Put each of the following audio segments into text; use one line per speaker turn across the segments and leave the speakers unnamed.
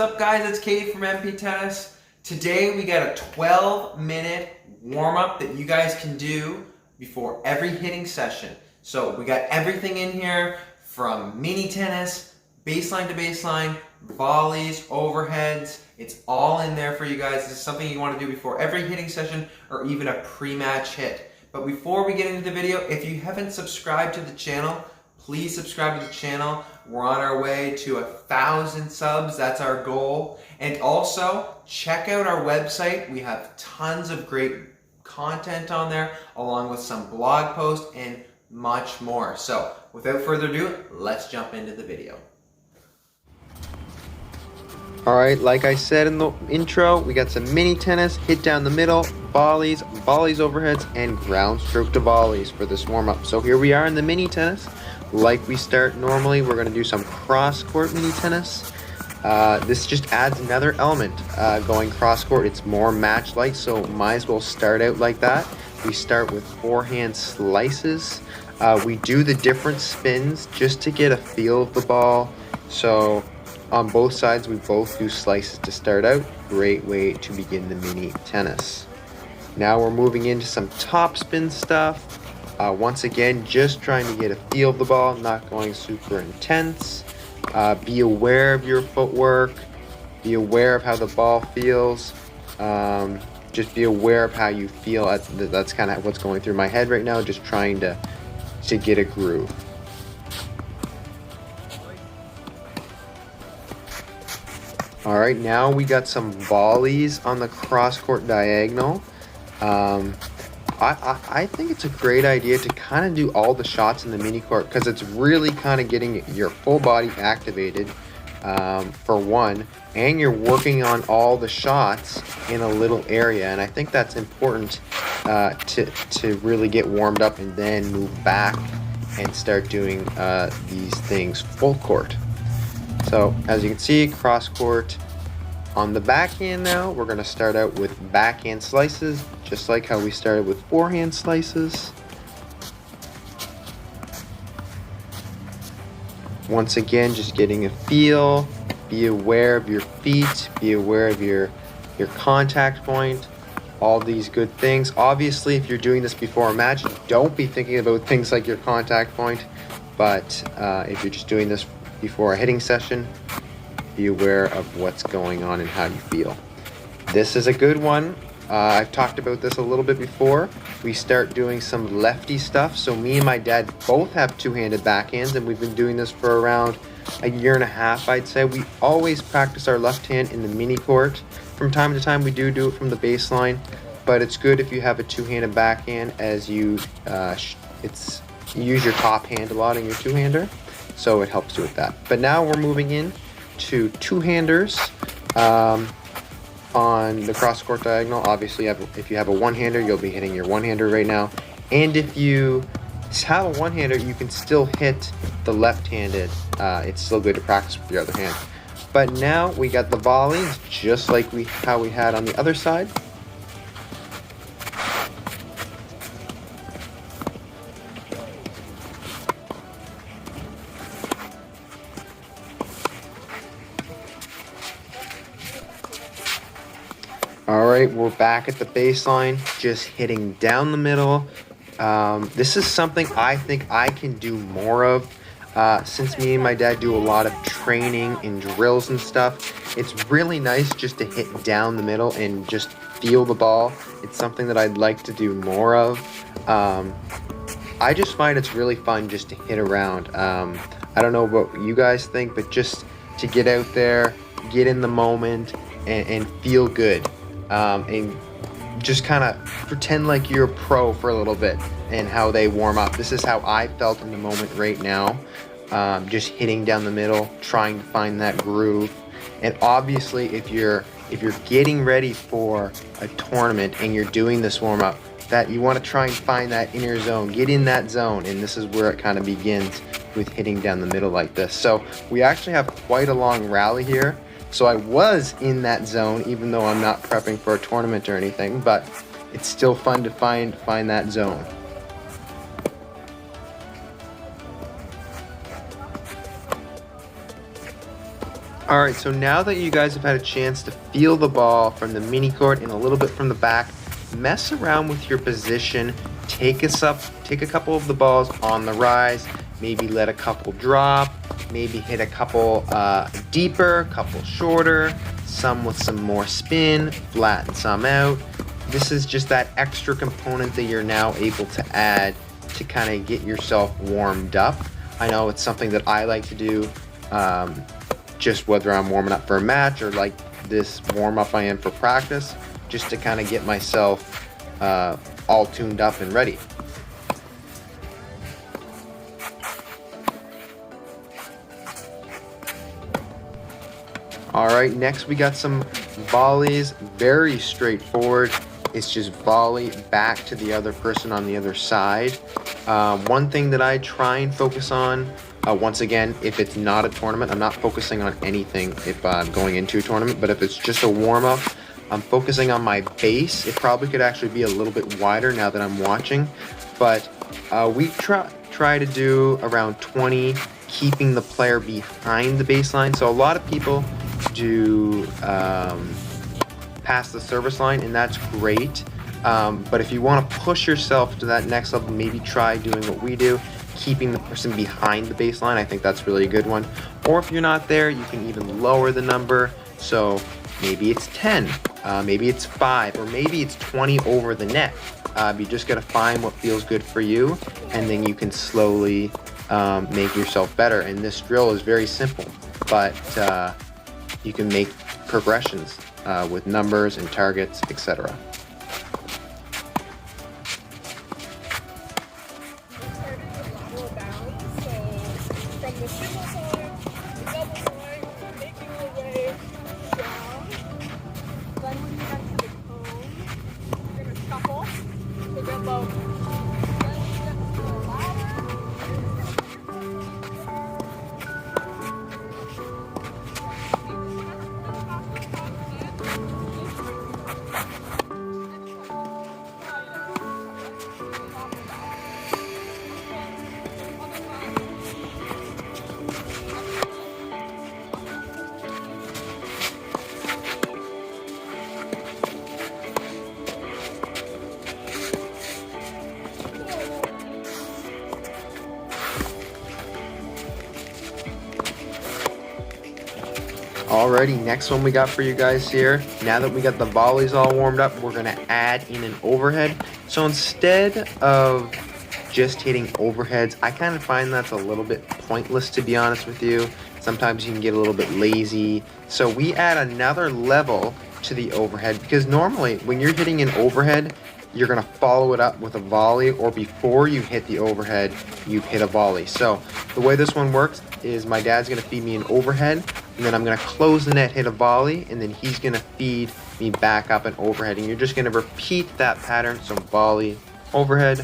up, guys? It's Kate from MP Tennis. Today we got a 12-minute warm-up that you guys can do before every hitting session. So we got everything in here from mini tennis, baseline to baseline, volleys, overheads. It's all in there for you guys. This is something you want to do before every hitting session or even a pre-match hit. But before we get into the video, if you haven't subscribed to the channel, please subscribe to the channel. We're on our way to 1,000 subs. That's our goal. And also, check out our website. We have tons of great content on there, along with some blog posts and much more. So, without further ado, let's jump into the video. Alright, like I said in the intro, we got some mini tennis, hit down the middle, volleys, overheads, and ground stroke to volleys for this warm-up. So here we are in the mini tennis. Like we start normally, we're going to do some cross-court mini tennis. This just adds another element going cross-court. It's more match-like, so might as well start out like that. We start with forehand slices. We do the different spins just to get a feel of the ball. So on both sides, we both do slices to start out. Great way to begin the mini tennis. Now we're moving into some top spin stuff. Once again, just trying to get a feel of the ball, not going super intense. Be aware of your footwork. Be aware of how the ball feels. Just be aware of how you feel. That's kind of what's going through my head right now, just trying to get a groove. All right, now we got some volleys on the cross-court diagonal. I think it's a great idea to kind of do all the shots in the mini court because it's really kind of getting your full body activated for one, and you're working on all the shots in a little area, and I think that's important to really get warmed up and then move back and start doing these things full court. So as you can see, cross court. On the backhand now, we're going to start out with backhand slices, just like how we started with forehand slices. Once again, just getting a feel. Be aware of your feet. Be aware of your contact point. All these good things. Obviously, if you're doing this before a match, don't be thinking about things like your contact point. But if you're just doing this before a hitting session, be aware of what's going on and how you feel. This is a good one. I've talked about this a little bit before. We start doing some lefty stuff. So me and my dad both have two-handed backhands, and we've been doing this for around a year and a half, I'd say. We always practice our left hand in the mini court. From time to time, we do it from the baseline, but it's good if you have a two-handed backhand, as you use your top hand a lot in your two-hander, so it helps you with that. But now we're moving in to two-handers on the cross-court diagonal. Obviously, if you have a one-hander, you'll be hitting your one-hander right now. And if you have a one-hander, you can still hit the left-handed. It's still good to practice with your other hand. But now we got the volleys, just like how we had on the other side. Alright, we're back at the baseline, just hitting down the middle. This is something I think I can do more of. Since me and my dad do a lot of training and drills and stuff, it's really nice just to hit down the middle and just feel the ball. It's something that I'd like to do more of. I just find it's really fun just to hit around. I don't know what you guys think, but just to get out there, get in the moment, and feel good. And just kind of pretend like you're a pro for a little bit and how they warm up. This is how I felt in the moment right now. Just hitting down the middle, trying to find that groove. And obviously, if you're getting ready for a tournament and you're doing this warm up, that you want to try and find that inner zone, get in that zone, and this is where it kind of begins with hitting down the middle like this. So we actually have quite a long rally here. So I was in that zone, even though I'm not prepping for a tournament or anything, but it's still fun to find that zone. All right, so now that you guys have had a chance to feel the ball from the mini court and a little bit from the back, mess around with your position. Take a couple of the balls on the rise, maybe let a couple drop, maybe hit a couple deeper, couple shorter, some with some more spin, flatten some out. This is just that extra component that you're now able to add to kind of get yourself warmed up. I know it's something that I like to do, just whether I'm warming up for a match or like this warm up I am for practice, just to kind of get myself all tuned up and ready. All right, next we got some volleys. Very straightforward. It's just volley back to the other person on the other side. One thing that I try and focus on, once again, if it's not a tournament, I'm not focusing on anything if I'm going into a tournament, but if it's just a warm-up, I'm focusing on my base. It probably could actually be a little bit wider now that I'm watching, but we try to do around 20, keeping the player behind the baseline. So a lot of people do past the service line, and that's great. But if you want to push yourself to that next level, maybe try doing what we do, keeping the person behind the baseline. I think that's really a good one. Or if you're not there, you can even lower the number. So maybe it's 10, maybe it's 5, or maybe it's 20 over the net. You just got to find what feels good for you, and then you can slowly make yourself better. And this drill is very simple, but you can make progressions with numbers and targets, etc. Alrighty, next one we got for you guys here. Now that we got the volleys all warmed up, we're gonna add in an overhead. So instead of just hitting overheads, I kind of find that's a little bit pointless, to be honest with you. Sometimes you can get a little bit lazy. So we add another level to the overhead, because normally when you're hitting an overhead, you're gonna follow it up with a volley, or before you hit the overhead, you hit a volley. So the way this one works is my dad's gonna feed me an overhead, and then I'm gonna close the net, hit a volley, and then he's gonna feed me back up an overhead. And you're just gonna repeat that pattern. So volley, overhead,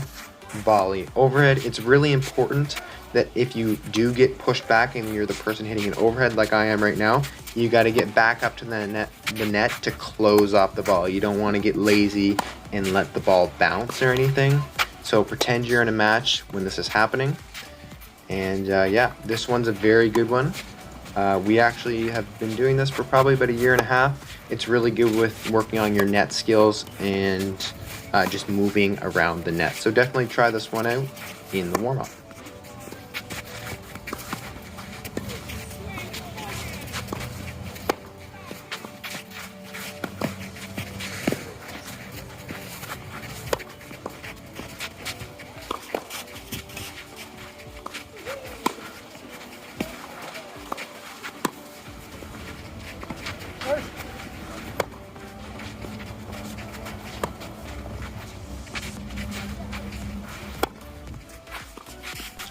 volley, overhead. It's really important that if you do get pushed back and you're the person hitting an overhead like I am right now, you gotta get back up to the net to close off the ball. You don't wanna get lazy and let the ball bounce or anything. So pretend you're in a match when this is happening. And yeah, this one's a very good one. We actually have been doing this for probably about a year and a half. It's really good with working on your net skills and just moving around the net. So definitely try this one out in the warm-up.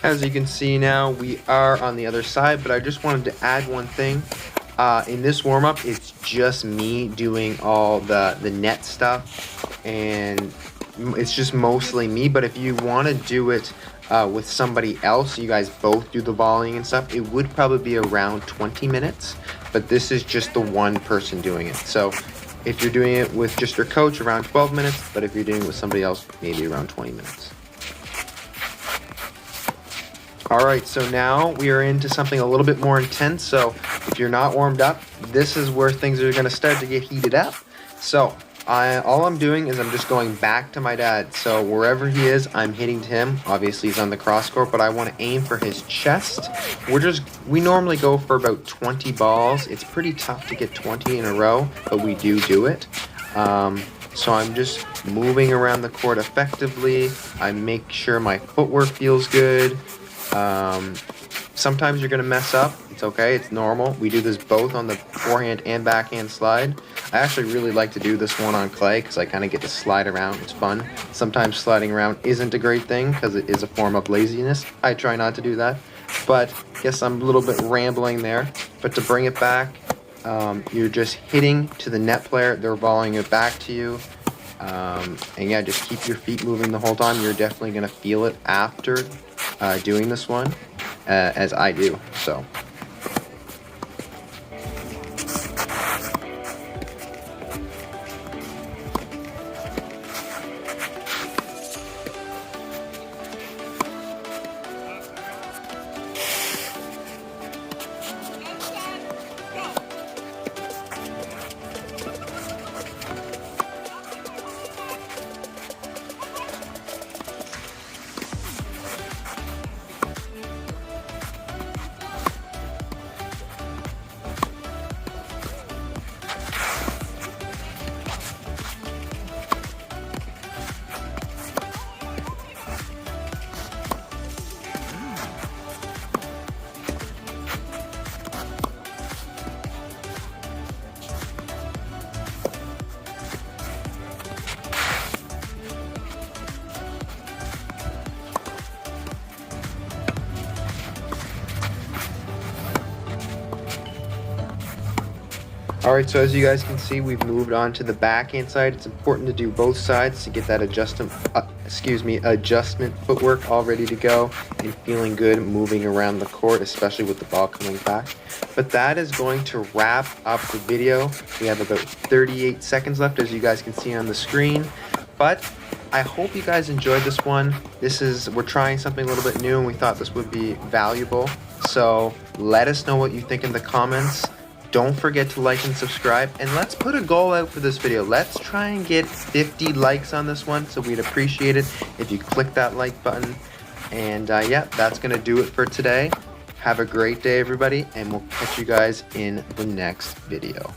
As you can see now, we are on the other side, but I just wanted to add one thing. In this warm-up, it's just me doing all the net stuff, and it's just mostly me. But if you want to do it with somebody else, you guys both do the volleying and stuff, it would probably be around 20 minutes. But this is just the one person doing it. So if you're doing it with just your coach, around 12 minutes. But if you're doing it with somebody else, maybe around 20 minutes. All right, so now we are into something a little bit more intense. So if you're not warmed up, this is where things are gonna start to get heated up. So all I'm doing is I'm just going back to my dad. So wherever he is, I'm hitting to him. Obviously he's on the cross court, but I want to aim for his chest. We normally go for about 20 balls. It's pretty tough to get 20 in a row, but we do it. So I'm just moving around the court effectively. I make sure my footwork feels good. Sometimes you're gonna mess up. It's okay, it's normal. We do this both on the forehand and backhand slide. I actually really like to do this one on clay because I kind of get to slide around. It's fun. Sometimes sliding around isn't a great thing because it is a form of laziness. I try not to do that, but I guess I'm a little bit rambling there. But to bring it back, you're just hitting to the net player. They're volleying it back to you. And yeah, just keep your feet moving the whole time. You're definitely gonna feel it after doing this one, as I do. So. Alright, so as you guys can see, we've moved on to the backhand side. It's important to do both sides to get that adjustment footwork all ready to go and feeling good moving around the court, especially with the ball coming back. But that is going to wrap up the video. We have about 38 seconds left, as you guys can see on the screen. But I hope you guys enjoyed this one. We're trying something a little bit new and we thought this would be valuable. So let us know what you think in the comments. Don't forget to like and subscribe, and let's put a goal out for this video. Let's try and get 50 likes on this one, so we'd appreciate it if you click that like button. And yeah, that's gonna do it for today. Have a great day, everybody, and we'll catch you guys in the next video.